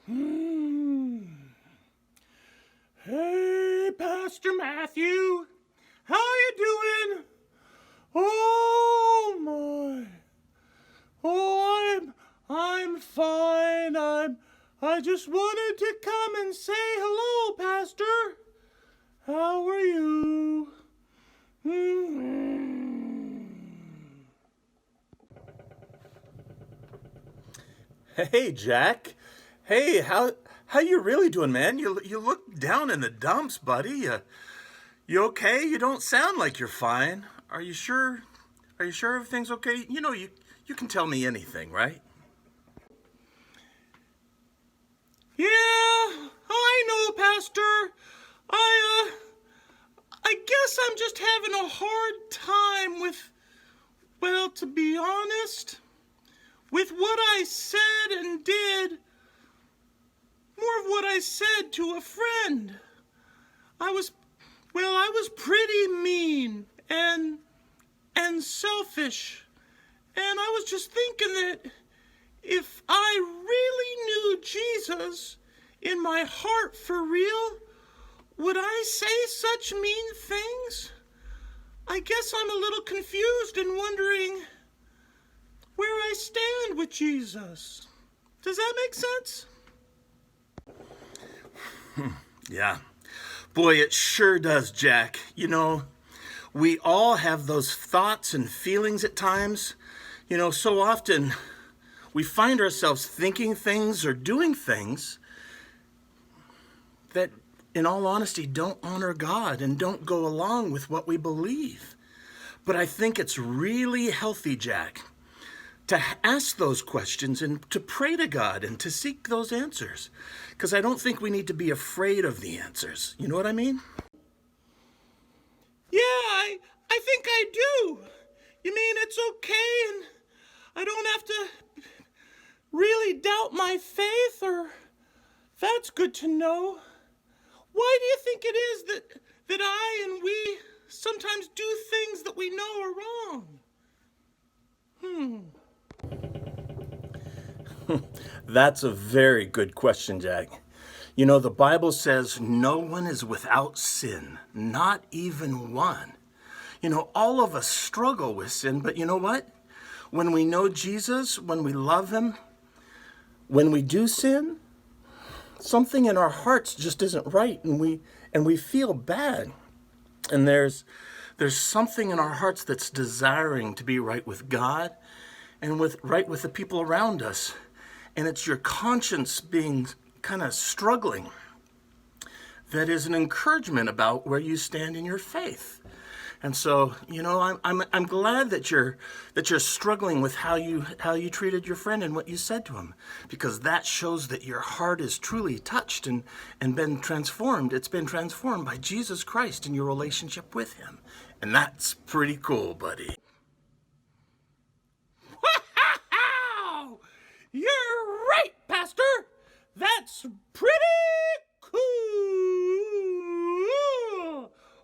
Hmm. Hey, Pastor Matthew, how you doing? Oh my. I'm fine. I just wanted to come and say hello, Pastor. How are you? Hmm. Hey, Jack. Hey, how you really doing, man? You look down in the dumps, buddy. You okay? You don't sound like you're fine. Are you sure? Are you sure everything's okay? You can tell me anything, right? Yeah, I know, Pastor. I I guess I'm just having a hard time with, well, to be honest, with what I said and did. More of what I said to a friend. I was, I was pretty mean and selfish. And I was just thinking that if I really knew Jesus in my heart for real, would I say such mean things? I guess I'm a little confused and wondering where I stand with Jesus. Does that make sense? Yeah. Boy, it sure does, Jack. We all have those thoughts and feelings at times. So often we find ourselves thinking things or doing things that, in all honesty, don't honor God and don't go along with what we believe. But I think it's really healthy, Jack, to ask those questions and to pray to God and to seek those answers. Because I don't think we need to be afraid of the answers. You know what I mean? Yeah, I think I do. You mean it's okay and I don't have to really doubt my faith, or that's good to know. Why do you think it is that I and we sometimes do things that we know are wrong? That's a very good question, Jack. The Bible says no one is without sin, not even one. All of us struggle with sin, but you know what? When we know Jesus, when we love him, when we do sin, something in our hearts just isn't right, and we feel bad. And there's something in our hearts that's desiring to be right with God and right with the people around us. And it's your conscience being kind of struggling that is an encouragement about where you stand in your faith. And so, I'm glad that you're struggling with how you treated your friend and what you said to him, because that shows that your heart is truly touched and been transformed. It's been transformed by Jesus Christ in your relationship with him. And that's pretty cool, buddy. Wow! You're right, Pastor! That's pretty cool!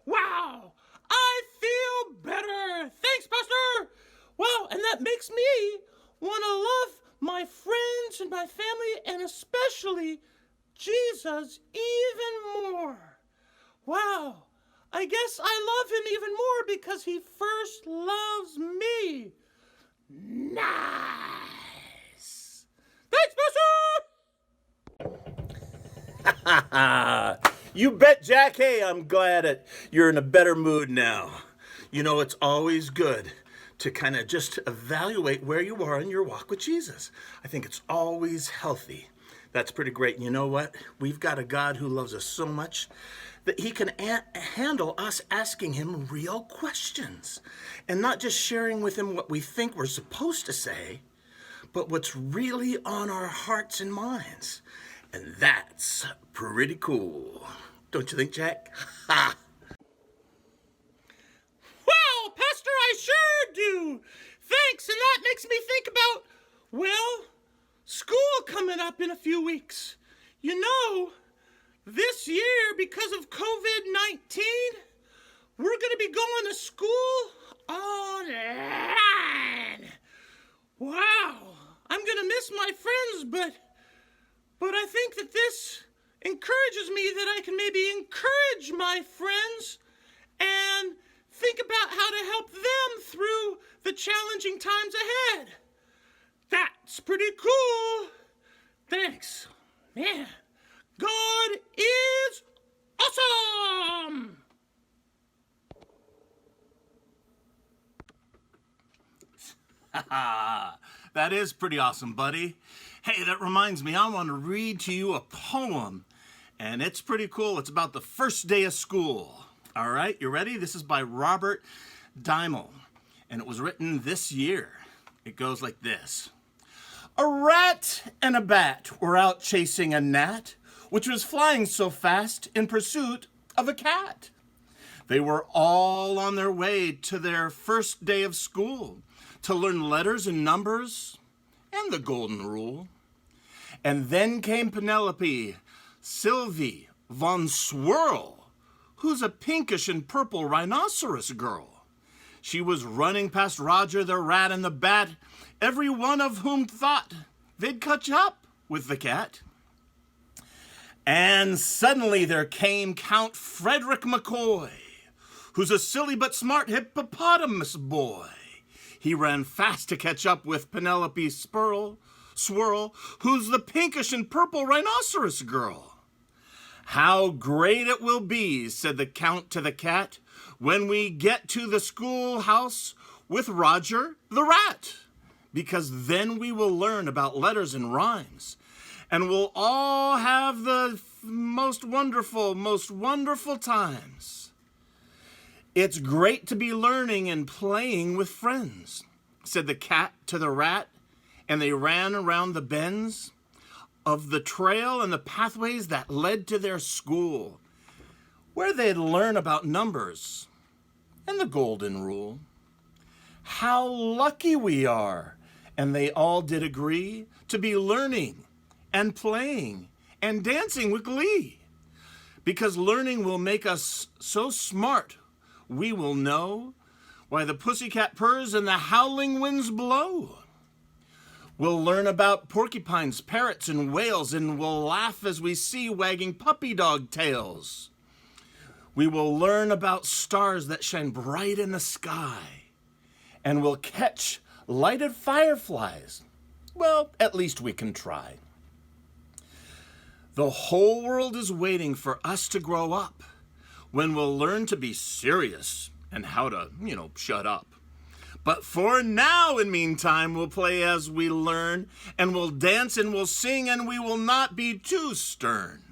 Wow! I feel better! Thanks, Pastor! Well, and that makes me want to love my friends and my family, and especially Jesus, even more. Wow! I guess I love him even more because he first loves me. Nice! Thanks, Pastor! You bet, Jack. Hey, I'm glad that you're in a better mood now. It's always good to kind of just evaluate where you are in your walk with Jesus. I think it's always healthy. That's pretty great. And you know what? We've got a God who loves us so much that he can handle us asking him real questions and not just sharing with him what we think we're supposed to say, but what's really on our hearts and minds. And that's pretty cool. Don't you think, Jack? Ha! Wow, Pastor, I sure do. Thanks, and that makes me think about, well, school coming up in a few weeks. This year, because of COVID-19, we're going to be going to school online. Wow, I'm going to miss my friends, but But I think that this encourages me that I can maybe encourage my friends and think about how to help them through the challenging times ahead. That's pretty cool. Thanks. Man, God is awesome! That is pretty awesome, buddy. Hey, that reminds me, I want to read to you a poem. And it's pretty cool. It's about the first day of school. All right, you ready? This is by Robert Dimel. And it was written this year. It goes like this. A rat and a bat were out chasing a gnat, which was flying so fast in pursuit of a cat. They were all on their way to their first day of school to learn letters and numbers and the golden rule. And then came Penelope, Sylvie von Swirl, who's a pinkish and purple rhinoceros girl. She was running past Roger the rat and the bat, every one of whom thought they'd catch up with the cat. And suddenly there came Count Frederick McCoy, who's a silly but smart hippopotamus boy. He ran fast to catch up with Penelope Swirl, who's the pinkish and purple rhinoceros girl. How great it will be, said the Count to the cat, when we get to the schoolhouse with Roger the rat, because then we will learn about letters and rhymes, and we'll all have the most wonderful times. It's great to be learning and playing with friends, said the cat to the rat, and they ran around the bends of the trail and the pathways that led to their school, where they'd learn about numbers and the golden rule. How lucky we are, and they all did agree to be learning and playing and dancing with glee, because learning will make us so smart we will know why the pussycat purrs and the howling winds blow. We'll learn about porcupines, parrots, and whales, and we'll laugh as we see wagging puppy dog tails. We will learn about stars that shine bright in the sky, and we'll catch lighted fireflies. Well, at least we can try. The whole world is waiting for us to grow up, when we'll learn to be serious and how to, shut up. But for now, in meantime, we'll play as we learn, and we'll dance and we'll sing, and we will not be too stern.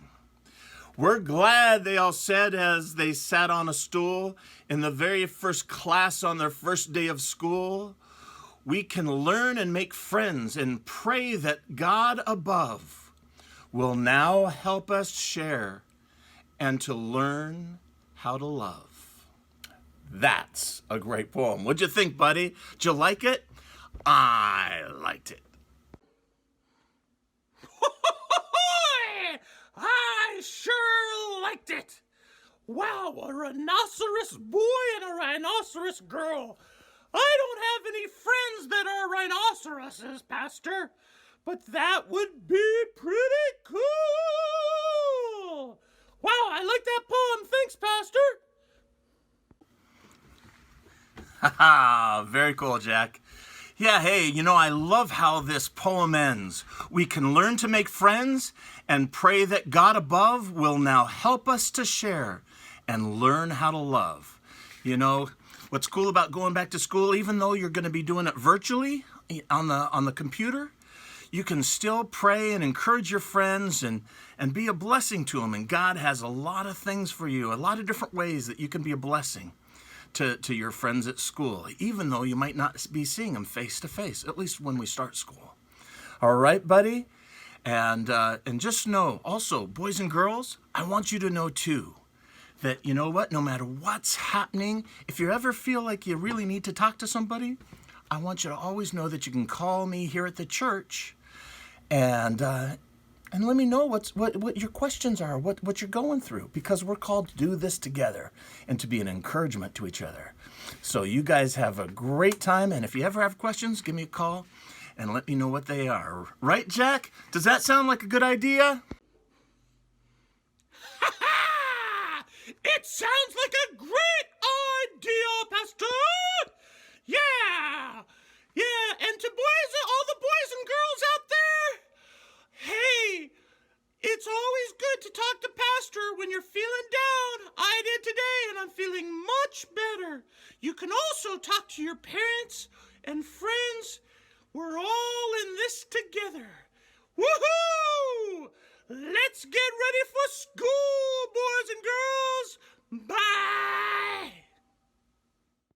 We're glad, they all said as they sat on a stool in the very first class on their first day of school. We can learn and make friends and pray that God above will now help us share and to learn how to love. That's a great poem. What'd you think, buddy? Did you like it? I liked it. I sure liked it. Wow, a rhinoceros boy and a rhinoceros girl. I don't have any friends that are rhinoceroses, Pastor, but that would be pretty cool. Wow, I like that poem. Thanks, Pastor. Haha, very cool, Jack. Yeah, hey, I love how this poem ends. We can learn to make friends and pray that God above will now help us to share and learn how to love. What's cool about going back to school, even though you're going to be doing it virtually on the computer, you can still pray and encourage your friends and be a blessing to them. And God has a lot of things for you, a lot of different ways that you can be a blessing to your friends at school, even though you might not be seeing them face to face, at least when we start school. All right, buddy? And just know, also, boys and girls, I want you to know, too, that, no matter what's happening, if you ever feel like you really need to talk to somebody, I want you to always know that you can call me here at the church and let me know what your questions are, what you're going through, because we're called to do this together and to be an encouragement to each other. So you guys have a great time, and if you ever have questions, give me a call, and let me know what they are. Right, Jack? Does that sound like a good idea? Ha ha! It sounds like a great idea, Pastor! Yeah! Yeah, and to all the boys and girls out there, hey, it's always good to talk to Pastor when you're feeling down. I did today, and I'm feeling much better. You can also talk to your parents and friends. We're all in this together. Woohoo! Let's get ready for school, boys and girls. Bye!